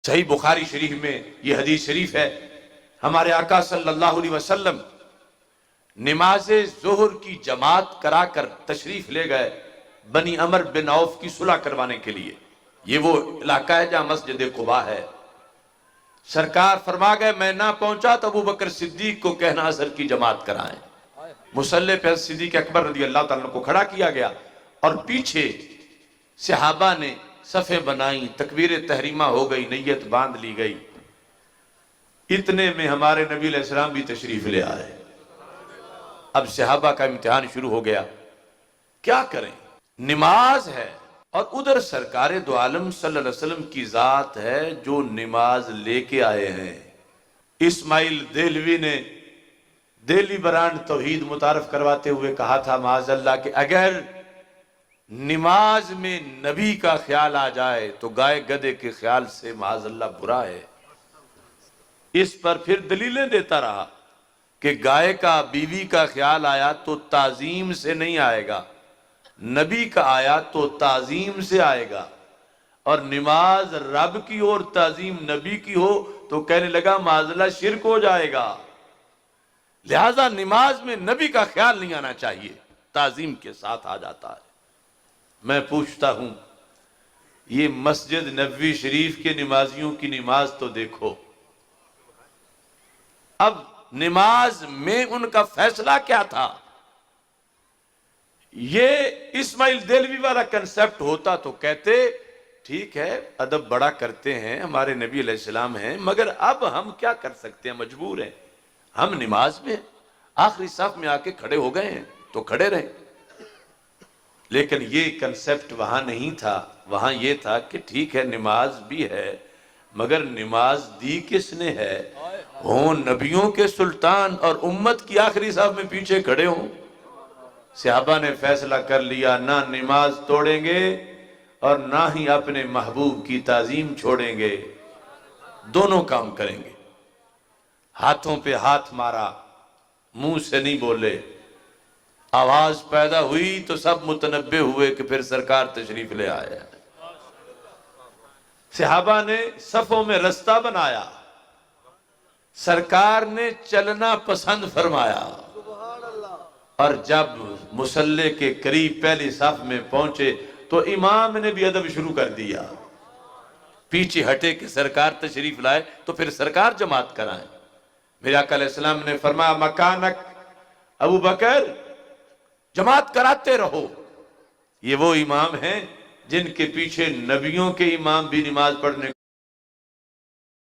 صحیح بخاری شریف میں یہ حدیث شریف ہے، ہمارے آقا صلی اللہ علیہ وسلم نماز ظہر کی جماعت کرا کر تشریف لے گئے بنی عمر بن عوف کی صلح کروانے کے لیے۔ یہ وہ علاقہ ہے جہاں مسجد قباء ہے۔ سرکار فرما گئے میں نہ پہنچا تو ابو بکر صدیق کو کہنا عصر کی جماعت کرائیں۔ مصلی پہ صدیق اکبر رضی اللہ تعالیٰ کو کھڑا کیا گیا اور پیچھے صحابہ نے صفیں بنائیں، تکبیر تحریمہ ہو گئی، نیت باندھ لی گئی۔ اتنے میں ہمارے نبی علیہ السلام بھی تشریف لے آئے۔ اب صحابہ کا امتحان شروع ہو گیا، کیا کریں؟ نماز ہے اور ادھر سرکار دو عالم صلی اللہ علیہ وسلم کی ذات ہے جو نماز لے کے آئے ہیں۔ اسماعیل دہلوی نے دہلی برانڈ توحید متعارف کرواتے ہوئے کہا تھا معاذ اللہ کہ اگر نماز میں نبی کا خیال آ جائے تو گائے گدے کے خیال سے معاذ اللہ برا ہے۔ اس پر پھر دلیلیں دیتا رہا کہ گائے کا بیوی کا خیال آیا تو تعظیم سے نہیں آئے گا، نبی کا آیا تو تعظیم سے آئے گا، اور نماز رب کی اور تعظیم نبی کی ہو تو کہنے لگا معاذ اللہ شرک ہو جائے گا، لہذا نماز میں نبی کا خیال نہیں آنا چاہیے، تعظیم کے ساتھ آ جاتا ہے۔ میں پوچھتا ہوں یہ مسجد نبوی شریف کے نمازیوں کی نماز تو دیکھو، اب نماز میں ان کا فیصلہ کیا تھا؟ یہ اسماعیل دہلوی والا کنسپٹ ہوتا تو کہتے ٹھیک ہے ادب بڑا کرتے ہیں، ہمارے نبی علیہ السلام ہیں، مگر اب ہم کیا کر سکتے ہیں، مجبور ہیں، ہم نماز میں آخری صف میں آ کے کھڑے ہو گئے ہیں تو کھڑے رہیں۔ لیکن یہ کنسپٹ وہاں نہیں تھا، وہاں یہ تھا کہ ٹھیک ہے نماز بھی ہے مگر نماز دی کس نے ہے؟ ہوں نبیوں کے سلطان اور امت کی آخری صف میں پیچھے کھڑے ہوں۔ صحابہ نے فیصلہ کر لیا نہ نماز توڑیں گے اور نہ ہی اپنے محبوب کی تعظیم چھوڑیں گے، دونوں کام کریں گے۔ ہاتھوں پہ ہاتھ مارا، منہ سے نہیں بولے، آواز پیدا ہوئی تو سب متنبہ ہوئے کہ پھر سرکار تشریف لے آیا۔ صحابہ نے صفوں میں رستہ بنایا، سرکار نے چلنا پسند فرمایا، اور جب مصلی کے قریب پہلی صف میں پہنچے تو امام نے بھی ادب شروع کر دیا، پیچھے ہٹے کہ سرکار تشریف لائے تو پھر سرکار جماعت کرائیں۔ میرے آقا علیہ السلام نے فرمایا مکانک ابو بکر، جماعت کراتے رہو۔ یہ وہ امام ہیں جن کے پیچھے نبیوں کے امام بھی نماز پڑھنے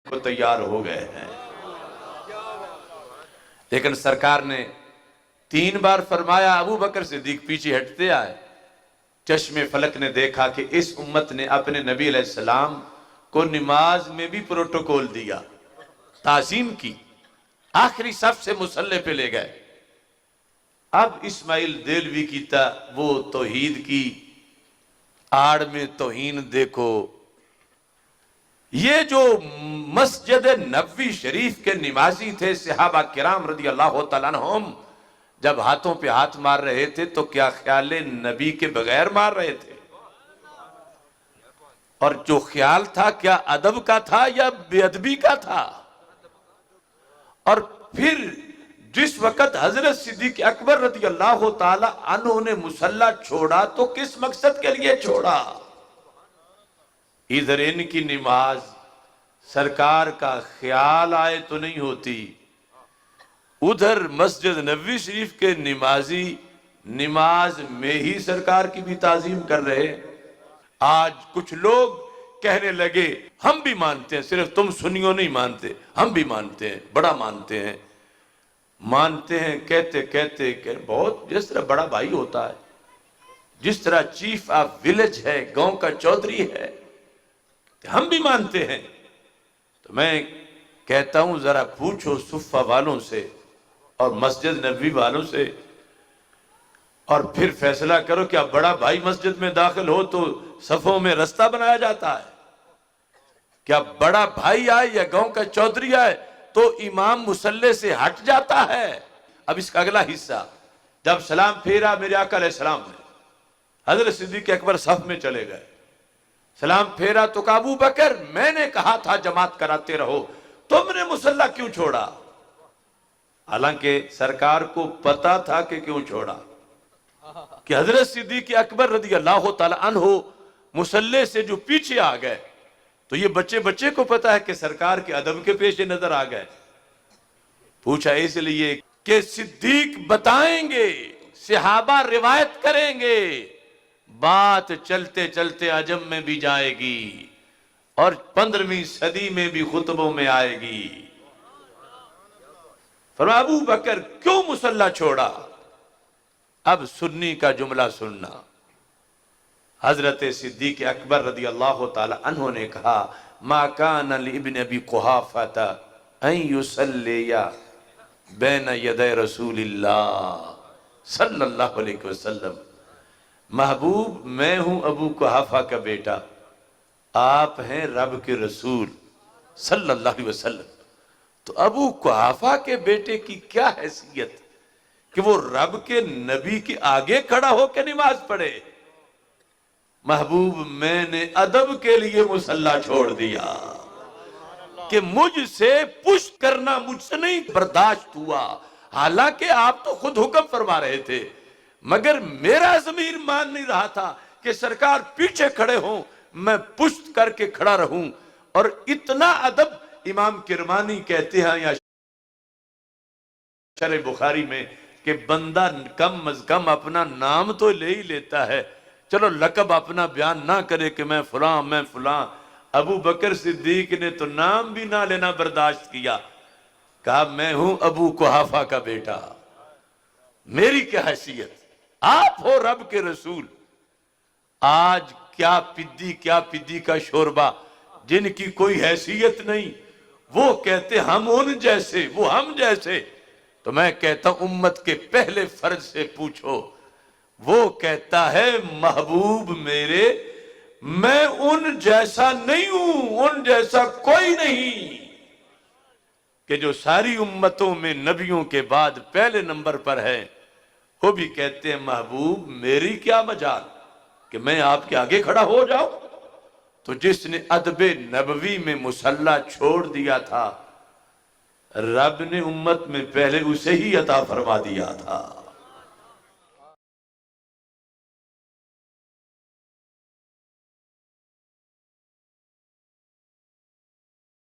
کو تیار ہو گئے ہیں۔ لیکن سرکار نے 3 بار فرمایا، ابو بکر صدیق پیچھے ہٹتے آئے۔ چشم فلک نے دیکھا کہ اس امت نے اپنے نبی علیہ السلام کو نماز میں بھی پروٹوکول دیا، تعظیم کی، آخری صف سے مصلی پہ لے گئے۔ اب اسماعیل دہلوی کی وہ توحید کی آڑ میں توہین دیکھو۔ یہ جو مسجد نبوی شریف کے نمازی تھے صحابہ کرام رضی اللہ تعالیٰ عنہم، جب ہاتھوں پہ ہاتھ مار رہے تھے تو کیا خیال نبی کے بغیر مار رہے تھے؟ اور جو خیال تھا کیا ادب کا تھا یا بے ادبی کا تھا؟ اور پھر جس وقت حضرت صدیق اکبر رضی اللہ تعالی عنہ نے مصلی چھوڑا تو کس مقصد کے لیے چھوڑا؟ ادھر ان کی نماز سرکار کا خیال آئے تو نہیں ہوتی، ادھر مسجد نبوی شریف کے نمازی نماز میں ہی سرکار کی بھی تعظیم کر رہے۔ آج کچھ لوگ کہنے لگے ہم بھی مانتے ہیں، صرف تم سنیوں نہیں مانتے، ہم بھی مانتے ہیں، بڑا مانتے ہیں۔ مانتے ہیں کہتے کہتے کہ بہت، جس طرح بڑا بھائی ہوتا ہے، جس طرح چیف آف ویلیج ہے، گاؤں کا چودھری ہے، ہم بھی مانتے ہیں۔ تو میں کہتا ہوں ذرا پوچھو صفہ والوں سے اور مسجد نبوی والوں سے، اور پھر فیصلہ کرو کیا بڑا بھائی مسجد میں داخل ہو تو صفوں میں رستہ بنایا جاتا ہے؟ کیا بڑا بھائی آئے یا گاؤں کا چودھری آئے تو امام مصلی سے ہٹ جاتا ہے؟ اب اس کا اگلا حصہ، جب سلام پھیرا میرے آقا علیہ السلام نے، حضرت صدیق اکبر صف میں چلے گئے، سلام پھیرا تو کہا ابو بکر میں نے کہا تھا جماعت کراتے رہو، تم نے مصلی کیوں چھوڑا؟ حالانکہ سرکار کو پتا تھا کہ کیوں چھوڑا، کہ حضرت صدیق اکبر رضی اللہ تعالی عنہ مصلی سے جو پیچھے آ گئے، تو یہ بچے کو پتا ہے کہ سرکار کے ادب کے پیش نظر آ گئے۔ پوچھا اس لیے کہ صدیق بتائیں گے، صحابہ روایت کریں گے، بات چلتے چلتے عجم میں بھی جائے گی اور 15ویں صدی میں بھی خطبوں میں آئے گی۔ فرمایا ابو بکر کیوں مصلی چھوڑا؟ اب سنی کا جملہ سننا۔ حضرت صدیق اکبر رضی اللہ تعالی عنہ نے کہا ما کان لابن ابی قحافہ ان یصلی بین یدی رسول اللہ صلی اللہ علیہ وسلم، محبوب میں ہوں ابو قحافہ کا بیٹا، آپ ہیں رب کے رسول صلی اللہ علیہ وسلم، تو ابو قحافہ کے بیٹے کی کیا حیثیت کہ وہ رب کے نبی کے آگے کھڑا ہو کے نماز پڑھے؟ محبوب میں نے ادب کے لیے مصلی چھوڑ دیا کہ مجھ سے پشت کرنا مجھ سے نہیں برداشت ہوا، حالانکہ آپ تو خود حکم فرما رہے تھے، مگر میرا ضمیر مان نہیں رہا تھا کہ سرکار پیچھے کھڑے ہوں میں پشت کر کے کھڑا رہوں۔ اور اتنا ادب امام کرمانی کہتے ہیں یا شرح بخاری میں کہ بندہ کم از کم اپنا نام تو لے ہی لیتا ہے، چلو لقب اپنا بیان نہ کرے کہ میں فلاں میں فلاں۔ ابو بکر صدیق نے تو نام بھی نہ لینا برداشت کیا، کہا میں ہوں ابو قحافہ کا بیٹا، میری کیا حیثیت، آپ ہو رب کے رسول۔ آج کیا پدی کا شوربہ، جن کی کوئی حیثیت نہیں، وہ کہتے ہم ان جیسے، وہ ہم جیسے۔ تو میں کہتا ہوں امت کے پہلے فرد سے پوچھو، وہ کہتا ہے محبوب میرے میں ان جیسا نہیں ہوں، ان جیسا کوئی نہیں، کہ جو ساری امتوں میں نبیوں کے بعد پہلے نمبر پر ہے، وہ بھی کہتے ہیں محبوب میری کیا مجال کہ میں آپ کے آگے کھڑا ہو جاؤں۔ تو جس نے ادب نبوی میں مصلی چھوڑ دیا تھا، رب نے امت میں پہلے اسے ہی عطا فرما دیا تھا۔